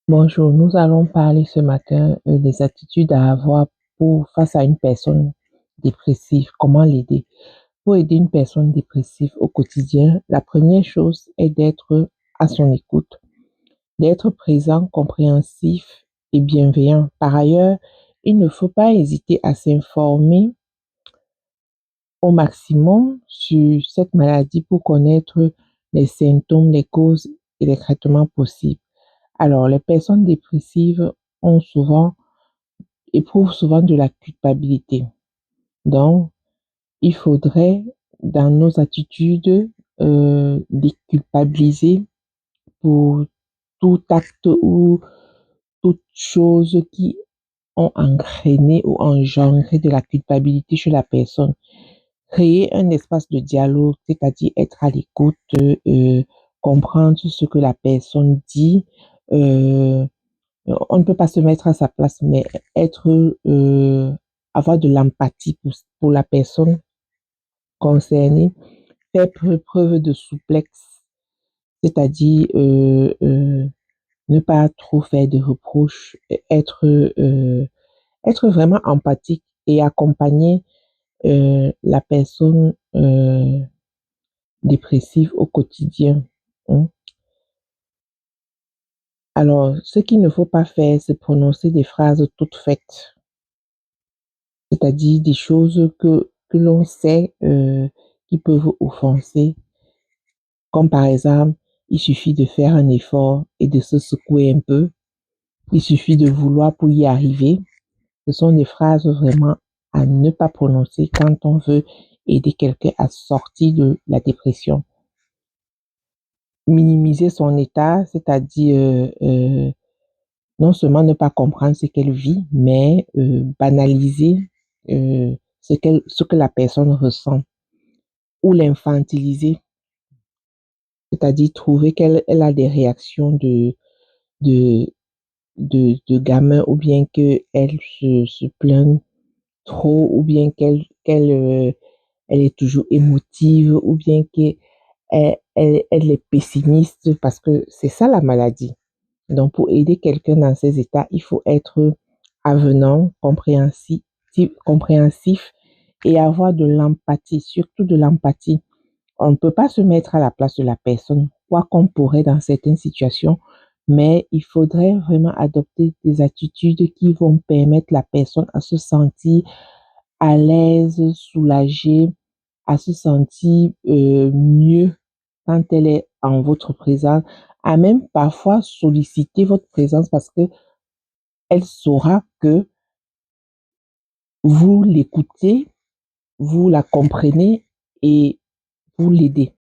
Bonjour, nous allons parler ce matin des attitudes à avoir pour face à une personne dépressive, comment l'aider. Pour aider une personne dépressive au quotidien, la première chose est d'être à son écoute, d'être présent, compréhensif et bienveillant. Par ailleurs, il ne faut pas hésiter à s'informer au maximum sur cette maladie pour connaître les symptômes, les causes et les traitements possibles. Alors, les personnes dépressives ont souvent éprouvent souvent de la culpabilité. Donc, il faudrait, dans nos attitudes, déculpabiliser pour tout acte ou toute chose qui ont entraîné ou engendré de la culpabilité chez la personne. Créer un espace de dialogue, c'est-à-dire être à l'écoute, comprendre ce que la personne dit, euh, on ne peut pas se mettre à sa place, mais être, avoir de l'empathie pour la personne concernée, faire preuve de souplesse, c'est-à-dire ne pas trop faire de reproches, être, être vraiment empathique et accompagner la personne dépressive au quotidien, hein. Alors, ce qu'il ne faut pas faire, c'est prononcer des phrases toutes faites, c'est-à-dire des choses que l'on sait qui peuvent offenser, comme par exemple, il suffit de faire un effort et de se secouer un peu, il suffit de vouloir pour y arriver. Ce sont des phrases vraiment à ne pas prononcer quand on veut aider quelqu'un à sortir de la dépression. Minimiser son état, c'est-à-dire non seulement ne pas comprendre ce qu'elle vit, mais banaliser ce que la personne ressent ou l'infantiliser, c'est-à-dire trouver qu'elle elle a des réactions de, de gamin ou bien qu'elle se plaint trop ou bien elle est toujours émotive ou bien qu'elle elle est pessimiste parce que c'est ça la maladie. Donc, pour aider quelqu'un dans ces états, il faut être avenant, compréhensif et avoir de l'empathie, surtout de l'empathie. On ne peut pas se mettre à la place de la personne, quoi qu'on pourrait dans certaines situations, mais il faudrait vraiment adopter des attitudes qui vont permettre la personne à se sentir à l'aise, soulagée, à se sentir mieux quand elle est en votre présence, à même parfois solliciter votre présence parce que elle saura que vous l'écoutez, vous la comprenez et vous l'aidez.